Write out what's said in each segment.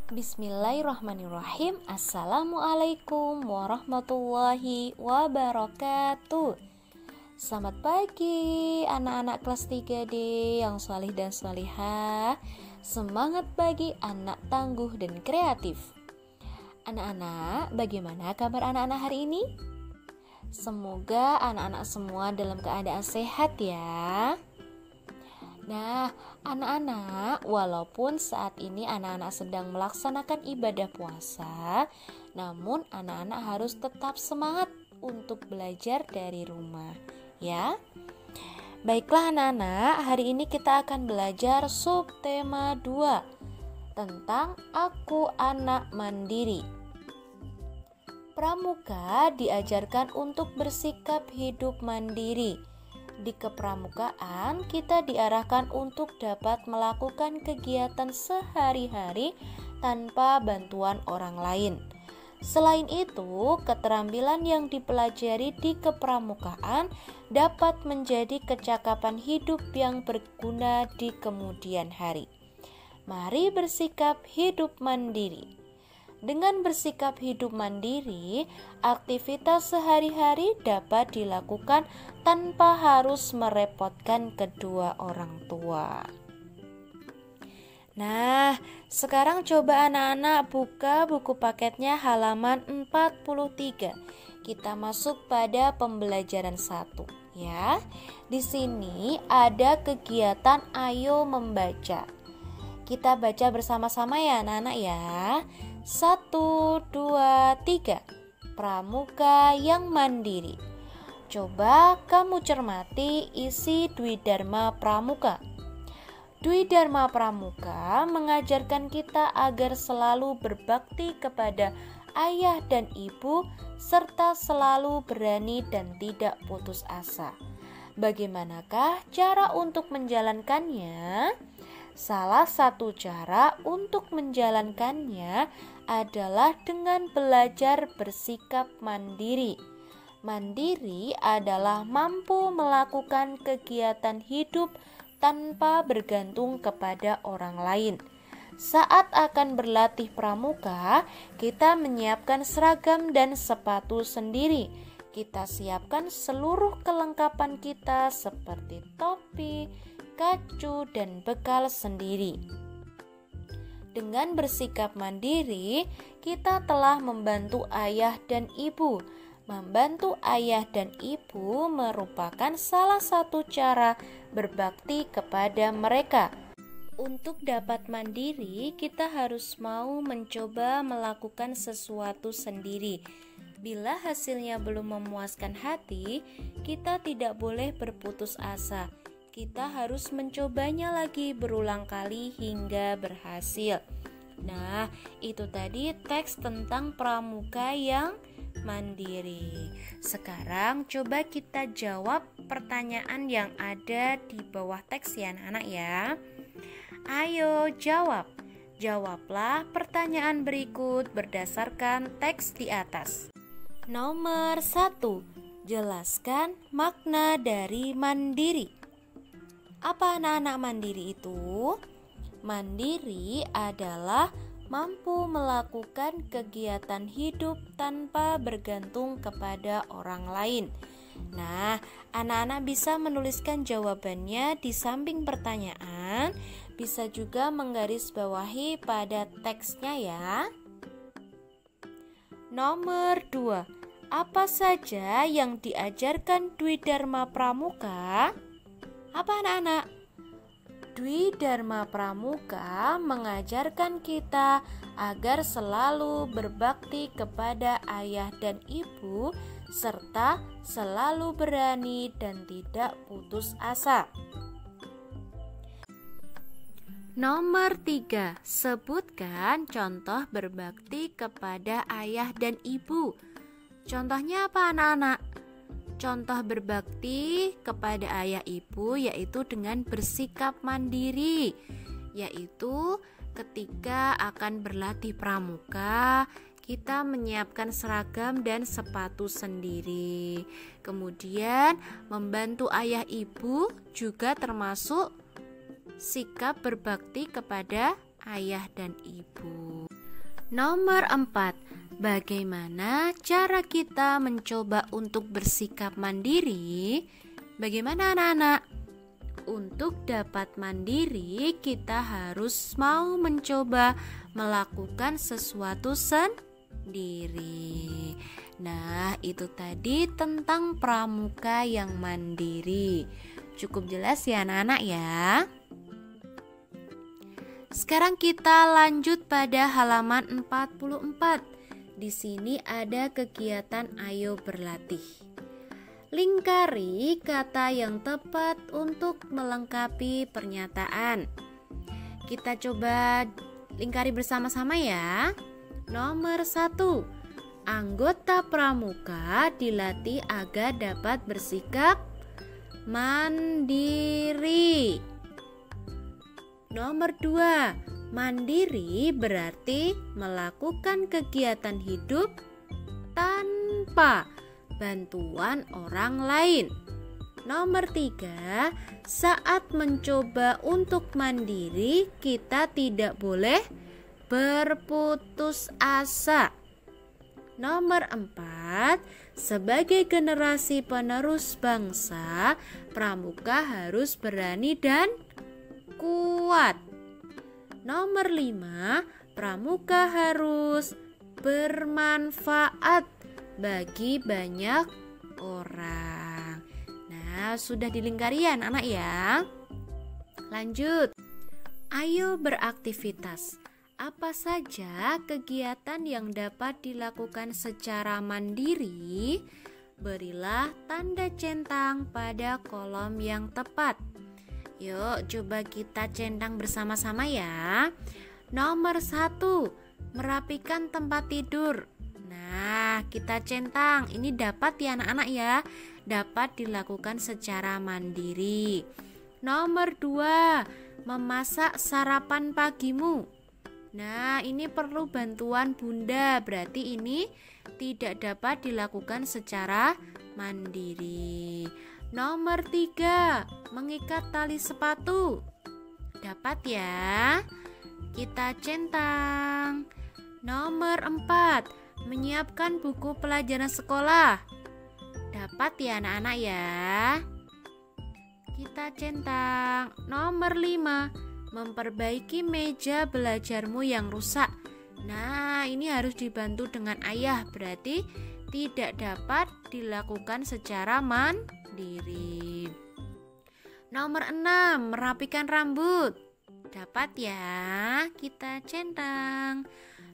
Bismillahirrahmanirrahim. Assalamualaikum warahmatullahi wabarakatuh. Selamat pagi anak-anak kelas 3D yang salih dan salihah. Semangat pagi anak tangguh dan kreatif. Anak-anak, bagaimana kabar anak-anak hari ini? Semoga anak-anak semua dalam keadaan sehat ya. Nah, anak-anak, walaupun saat ini anak-anak sedang melaksanakan ibadah puasa, namun anak-anak harus tetap semangat untuk belajar dari rumah, ya. Baiklah anak-anak, hari ini kita akan belajar subtema 2 tentang Aku Anak Mandiri. Pramuka diajarkan untuk bersikap hidup mandiri. Di kepramukaan, kita diarahkan untuk dapat melakukan kegiatan sehari-hari tanpa bantuan orang lain. Selain itu, keterampilan yang dipelajari di kepramukaan dapat menjadi kecakapan hidup yang berguna di kemudian hari. Mari bersikap hidup mandiri. Dengan bersikap hidup mandiri, aktivitas sehari-hari dapat dilakukan tanpa harus merepotkan kedua orang tua. Nah, sekarang coba anak-anak buka buku paketnya halaman 43. Kita masuk pada pembelajaran 1 ya. Di sini ada kegiatan ayo membaca. Kita baca bersama-sama ya anak-anak ya. 1, 2, 3. Pramuka yang mandiri. Coba kamu cermati isi Dwi Dharma Pramuka. Dwi Dharma Pramuka mengajarkan kita agar selalu berbakti kepada ayah dan ibu serta selalu berani dan tidak putus asa. Bagaimanakah cara untuk menjalankannya? Salah satu cara untuk menjalankannya adalah dengan belajar bersikap mandiri. Mandiri adalah mampu melakukan kegiatan hidup tanpa bergantung kepada orang lain. Saat akan berlatih pramuka, kita menyiapkan seragam dan sepatu sendiri. Kita siapkan seluruh kelengkapan kita seperti topi, kacu, dan bekal sendiri. Dengan bersikap mandiri, kita telah membantu ayah dan ibu. Membantu ayah dan ibu merupakan salah satu cara berbakti kepada mereka. Untuk dapat mandiri, kita harus mau mencoba melakukan sesuatu sendiri. Bila hasilnya belum memuaskan hati, kita tidak boleh berputus asa. Kita harus mencobanya lagi berulang kali hingga berhasil. Nah, itu tadi teks tentang pramuka yang mandiri. Sekarang coba kita jawab pertanyaan yang ada di bawah teks ya anak-anak ya. Ayo jawab. Jawablah pertanyaan berikut berdasarkan teks di atas. Nomor 1. Jelaskan makna dari mandiri. Apa anak-anak mandiri itu? Mandiri adalah mampu melakukan kegiatan hidup tanpa bergantung kepada orang lain. Nah, anak-anak bisa menuliskan jawabannya di samping pertanyaan, bisa juga menggarisbawahi pada teksnya ya. Nomor 2. Apa saja yang diajarkan Dwi Dharma Pramuka? Apa anak-anak? Dwi Dharma Pramuka mengajarkan kita agar selalu berbakti kepada ayah dan ibu serta selalu berani dan tidak putus asa. Nomor 3. Sebutkan contoh berbakti kepada ayah dan ibu. Contohnya apa anak-anak? Contoh berbakti kepada ayah ibu yaitu dengan bersikap mandiri, yaitu ketika akan berlatih pramuka, kita menyiapkan seragam dan sepatu sendiri. Kemudian membantu ayah ibu juga termasuk sikap berbakti kepada ayah dan ibu. Nomor 4, bagaimana cara kita mencoba untuk bersikap mandiri? Bagaimana anak-anak? Untuk dapat mandiri, kita harus mau mencoba melakukan sesuatu sendiri. Nah, itu tadi tentang pramuka yang mandiri. Cukup jelas ya anak-anak ya? Sekarang kita lanjut pada halaman 44. Di sini ada kegiatan ayo berlatih. Lingkari kata yang tepat untuk melengkapi pernyataan. Kita coba lingkari bersama-sama ya. Nomor 1, anggota pramuka dilatih agar dapat bersikap mandiri. Nomor 2, mandiri berarti melakukan kegiatan hidup tanpa bantuan orang lain. Nomor 3, saat mencoba untuk mandiri, kita tidak boleh berputus asa. Nomor 4, sebagai generasi penerus bangsa, pramuka harus berani dan kuat. Nomor 5, pramuka harus bermanfaat bagi banyak orang. Nah, sudah dilingkari ya anak-anak ya. Lanjut. Ayo beraktivitas. Apa saja kegiatan yang dapat dilakukan secara mandiri? Berilah tanda centang pada kolom yang tepat. Yuk, coba kita centang bersama-sama ya. Nomor 1, merapikan tempat tidur. Nah, kita centang. Ini dapat ya anak-anak ya. Dapat dilakukan secara mandiri. Nomor 2, memasak sarapan pagimu. Nah, ini perlu bantuan bunda. Berarti ini tidak dapat dilakukan secara mandiri. Nomor 3, mengikat tali sepatu. Dapat ya. Kita centang. Nomor 4, menyiapkan buku pelajaran sekolah. Dapat ya anak-anak ya. Kita centang. Nomor 5, memperbaiki meja belajarmu yang rusak. Nah, ini harus dibantu dengan ayah. Berarti tidak dapat dilakukan secara mandiri. Nomor 6, merapikan rambut. Dapat ya. Kita centang.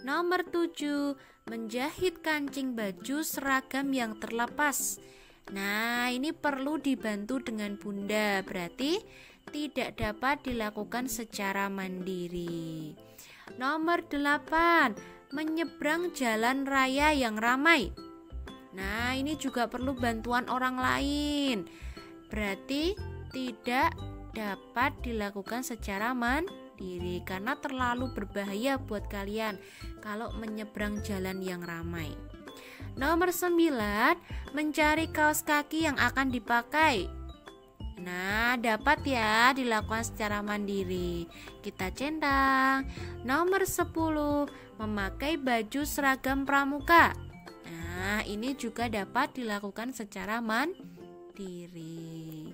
Nomor 7, menjahit kancing baju seragam yang terlepas. Nah, ini perlu dibantu dengan bunda. Berarti tidak dapat dilakukan secara mandiri. Nomor 8, menyeberang jalan raya yang ramai. Nah, ini juga perlu bantuan orang lain. Berarti tidak dapat dilakukan secara mandiri karena terlalu berbahaya buat kalian kalau menyeberang jalan yang ramai. Nomor 9, mencari kaos kaki yang akan dipakai. Nah, dapat ya dilakukan secara mandiri. Kita centang. Nomor 10, memakai baju seragam pramuka. Nah, ini juga dapat dilakukan secara mandiri.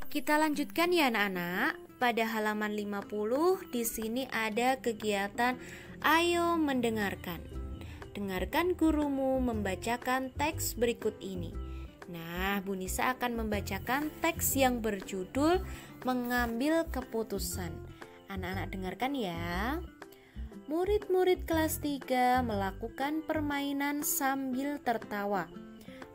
Kita lanjutkan ya anak-anak. Pada halaman 50 di sini ada kegiatan ayo mendengarkan. Dengarkan gurumu membacakan teks berikut ini. Nah, Bu Nisa akan membacakan teks yang berjudul Mengambil Keputusan. Anak-anak dengarkan ya. Murid-murid kelas 3 melakukan permainan sambil tertawa.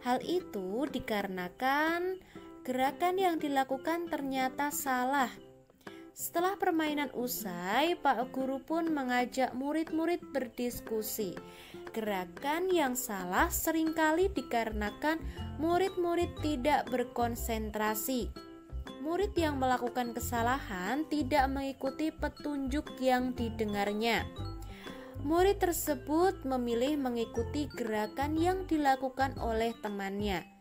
Hal itu dikarenakan gerakan yang dilakukan ternyata salah. Setelah permainan usai, Pak Guru pun mengajak murid-murid berdiskusi. Gerakan yang salah seringkali dikarenakan murid-murid tidak berkonsentrasi. Murid yang melakukan kesalahan tidak mengikuti petunjuk yang didengarnya. Murid tersebut memilih mengikuti gerakan yang dilakukan oleh temannya.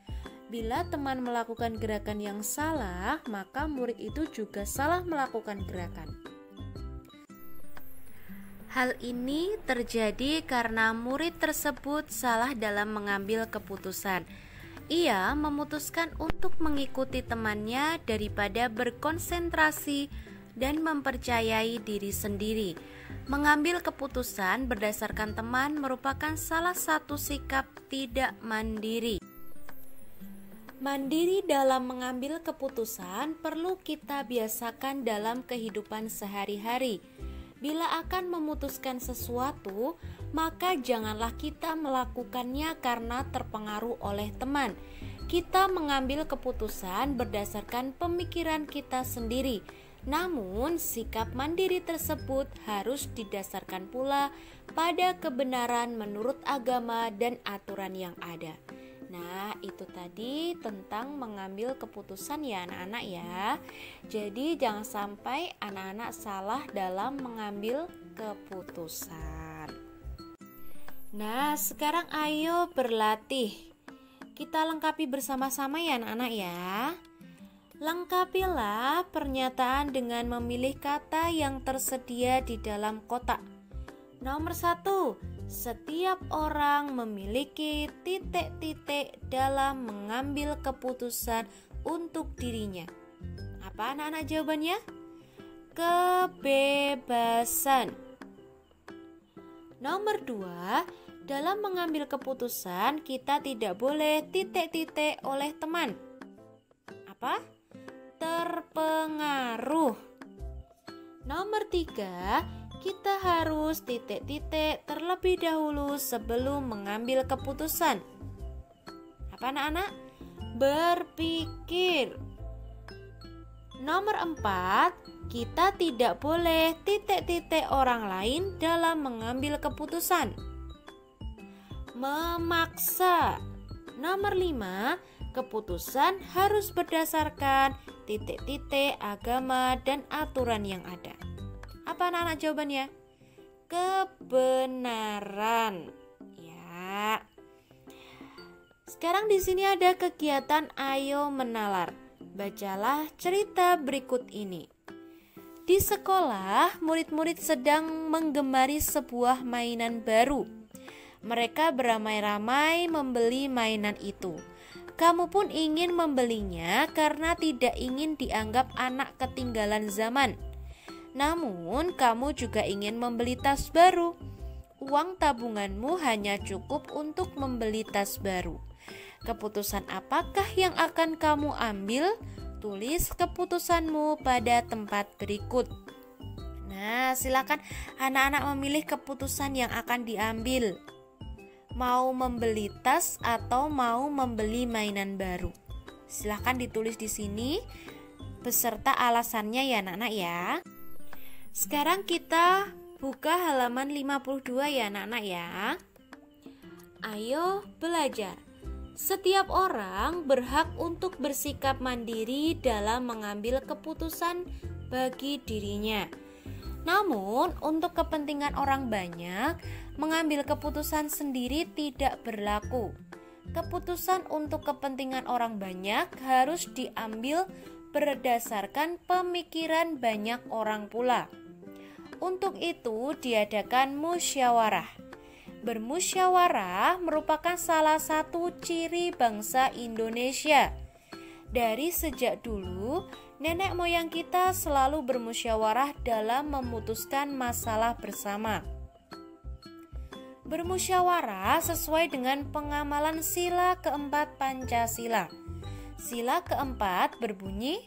Bila teman melakukan gerakan yang salah, maka murid itu juga salah melakukan gerakan. Hal ini terjadi karena murid tersebut salah dalam mengambil keputusan. Ia memutuskan untuk mengikuti temannya daripada berkonsentrasi dan mempercayai diri sendiri. Mengambil keputusan berdasarkan teman merupakan salah satu sikap tidak mandiri. Mandiri dalam mengambil keputusan perlu kita biasakan dalam kehidupan sehari-hari. Bila akan memutuskan sesuatu, maka janganlah kita melakukannya karena terpengaruh oleh teman. Kita mengambil keputusan berdasarkan pemikiran kita sendiri. Namun, sikap mandiri tersebut harus didasarkan pula pada kebenaran menurut agama dan aturan yang ada. Nah, itu tadi tentang mengambil keputusan ya anak-anak ya. Jadi jangan sampai anak-anak salah dalam mengambil keputusan. Nah, sekarang ayo berlatih. Kita lengkapi bersama-sama ya anak-anak ya. Lengkapilah pernyataan dengan memilih kata yang tersedia di dalam kotak. Nomor 1, setiap orang memiliki titik-titik dalam mengambil keputusan untuk dirinya. Apa anak-anak jawabannya? Kebebasan. Nomor 2, dalam mengambil keputusan kita tidak boleh titik-titik oleh teman. Apa? Terpengaruh. Nomor 3, kita harus titik-titik terlebih dahulu sebelum mengambil keputusan. Apa anak-anak? Berpikir. Nomor 4, kita tidak boleh titik-titik orang lain dalam mengambil keputusan. Memaksa. Nomor 5, keputusan harus berdasarkan titik-titik agama dan aturan yang ada. Apa anak-anak jawabannya? Kebenaran. Ya. Sekarang di sini ada kegiatan ayo menalar. Bacalah cerita berikut ini. Di sekolah, murid-murid sedang menggemari sebuah mainan baru. Mereka beramai-ramai membeli mainan itu. Kamu pun ingin membelinya karena tidak ingin dianggap anak ketinggalan zaman. Namun, kamu juga ingin membeli tas baru. Uang tabunganmu hanya cukup untuk membeli tas baru. Keputusan apakah yang akan kamu ambil? Tulis keputusanmu pada tempat berikut. Nah, silakan anak-anak memilih keputusan yang akan diambil. Mau membeli tas atau mau membeli mainan baru? Silakan ditulis di sini beserta alasannya ya anak-anak ya. Sekarang kita buka halaman 52 ya anak-anak ya. Ayo belajar. Setiap orang berhak untuk bersikap mandiri dalam mengambil keputusan bagi dirinya. Namun, untuk kepentingan orang banyak, mengambil keputusan sendiri tidak berlaku. Keputusan untuk kepentingan orang banyak harus diambil berdasarkan pemikiran banyak orang pula. Untuk itu diadakan musyawarah. Bermusyawarah merupakan salah satu ciri bangsa Indonesia. Dari sejak dulu, nenek moyang kita selalu bermusyawarah dalam memutuskan masalah bersama. Bermusyawarah sesuai dengan pengamalan sila keempat Pancasila. Sila keempat berbunyi,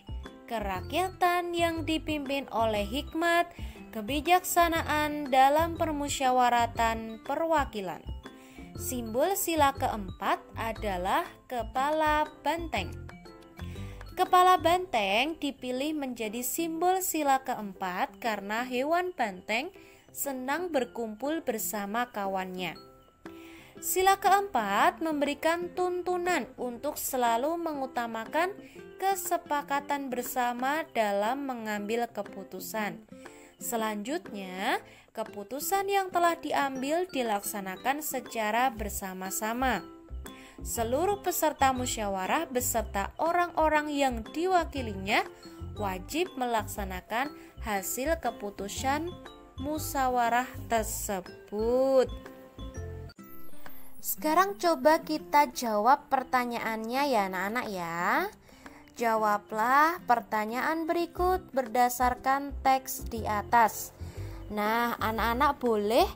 kerakyatan yang dipimpin oleh hikmat, kebijaksanaan dalam permusyawaratan perwakilan. Simbol sila keempat adalah kepala banteng. Kepala banteng dipilih menjadi simbol sila keempat karena hewan banteng senang berkumpul bersama kawannya. Sila keempat memberikan tuntunan untuk selalu mengutamakan kesepakatan bersama dalam mengambil keputusan. Selanjutnya, keputusan yang telah diambil dilaksanakan secara bersama-sama. Seluruh peserta musyawarah beserta orang-orang yang diwakilinya wajib melaksanakan hasil keputusan musyawarah tersebut. Sekarang coba kita jawab pertanyaannya ya anak-anak ya. Jawablah pertanyaan berikut berdasarkan teks di atas. Nah, anak-anak boleh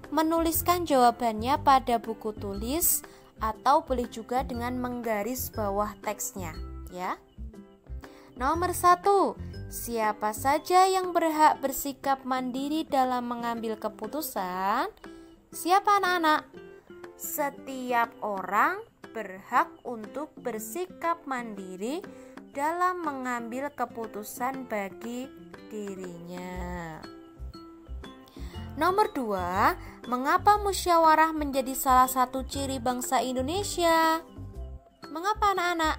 menuliskan jawabannya pada buku tulis atau boleh juga dengan menggaris bawah teksnya ya. Nomor 1, siapa saja yang berhak bersikap mandiri dalam mengambil keputusan? Siapa anak-anak? Setiap orang berhak untuk bersikap mandiri dalam mengambil keputusan bagi dirinya. Nomor 2, mengapa musyawarah menjadi salah satu ciri bangsa Indonesia? Mengapa anak-anak?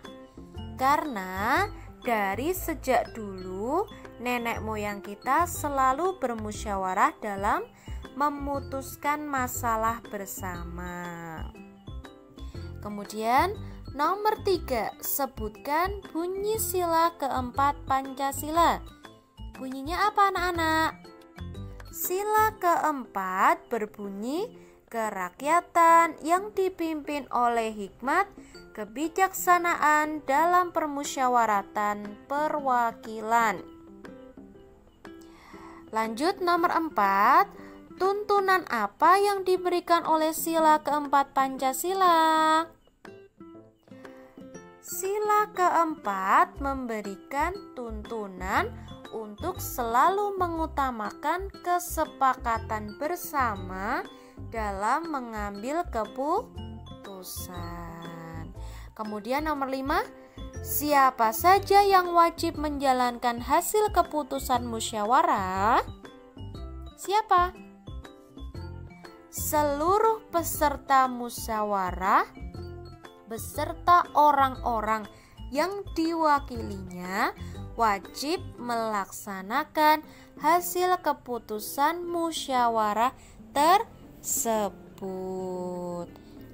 Karena dari sejak dulu nenek moyang kita selalu bermusyawarah dalam memutuskan masalah bersama. Kemudian nomor 3, sebutkan bunyi sila keempat Pancasila. Bunyinya apa anak-anak? Sila keempat berbunyi kerakyatan yang dipimpin oleh hikmat, kebijaksanaan dalam permusyawaratan perwakilan. Lanjut nomor 4, tuntunan apa yang diberikan oleh sila keempat Pancasila? Sila keempat memberikan tuntunan untuk selalu mengutamakan kesepakatan bersama dalam mengambil keputusan. Kemudian nomor 5, siapa saja yang wajib menjalankan hasil keputusan musyawarah? Siapa? Seluruh peserta musyawarah beserta orang-orang yang diwakilinya wajib melaksanakan hasil keputusan musyawarah tersebut.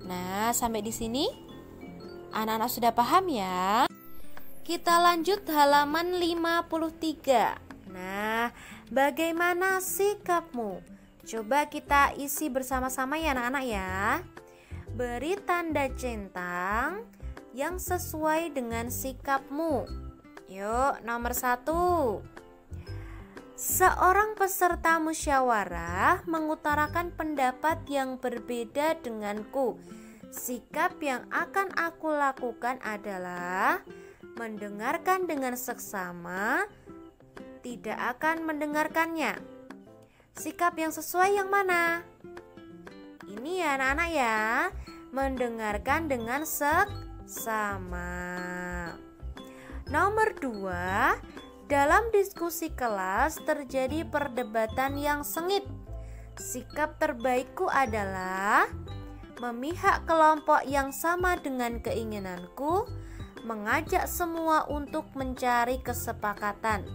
Nah, sampai di sini anak-anak sudah paham ya? Kita lanjut halaman 53. Nah, bagaimana sikapmu? Coba kita isi bersama-sama ya anak-anak ya. Beri tanda centang yang sesuai dengan sikapmu. Yuk, nomor 1. Seorang peserta musyawarah mengutarakan pendapat yang berbeda denganku. Sikap yang akan aku lakukan adalah mendengarkan dengan seksama, tidak akan mendengarkannya. Sikap yang sesuai yang mana? Ini ya anak-anak ya, mendengarkan dengan seksama. Nomor 2, dalam diskusi kelas terjadi perdebatan yang sengit. Sikap terbaikku adalah memihak kelompok yang sama dengan keinginanku, mengajak semua untuk mencari kesepakatan.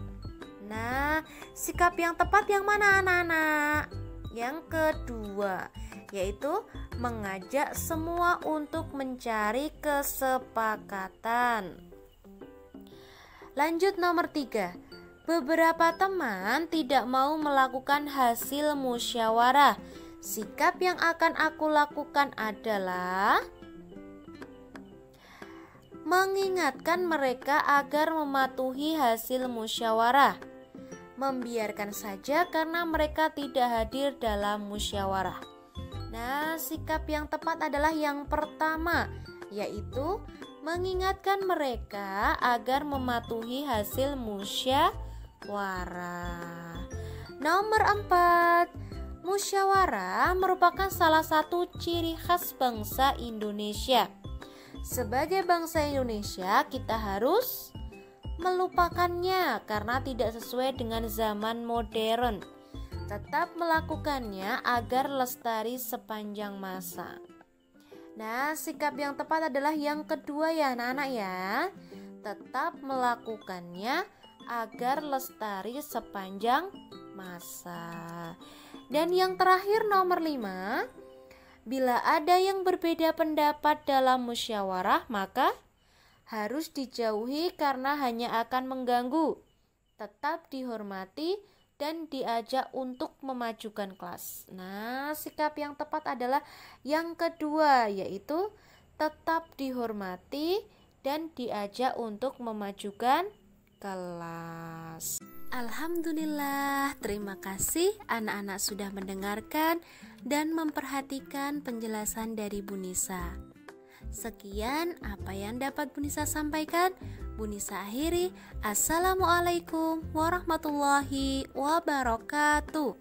Nah, sikap yang tepat yang mana anak-anak? Yang kedua, yaitu mengajak semua untuk mencari kesepakatan. Lanjut nomor 3. Beberapa teman tidak mau melakukan hasil musyawarah. Sikap yang akan aku lakukan adalah mengingatkan mereka agar mematuhi hasil musyawarah. Membiarkan saja karena mereka tidak hadir dalam musyawarah. Nah, sikap yang tepat adalah yang pertama, yaitu mengingatkan mereka agar mematuhi hasil musyawarah. Nomor 4, musyawarah merupakan salah satu ciri khas bangsa Indonesia. Sebagai bangsa Indonesia, kita harus melupakannya karena tidak sesuai dengan zaman modern. Tetap melakukannya agar lestari sepanjang masa. Nah, sikap yang tepat adalah yang kedua ya anak-anak ya. Tetap melakukannya agar lestari sepanjang masa. Dan yang terakhir nomor 5, bila ada yang berbeda pendapat dalam musyawarah, maka harus dijauhi karena hanya akan mengganggu. Tetap dihormati dan diajak untuk memajukan kelas. Nah, sikap yang tepat adalah yang kedua, yaitu tetap dihormati dan diajak untuk memajukan kelas. Alhamdulillah, terima kasih anak-anak sudah mendengarkan dan memperhatikan penjelasan dari Bu Nisa. Sekian apa yang dapat Bu Nisa sampaikan. Bu Nisa akhiri. Assalamualaikum warahmatullahi wabarakatuh.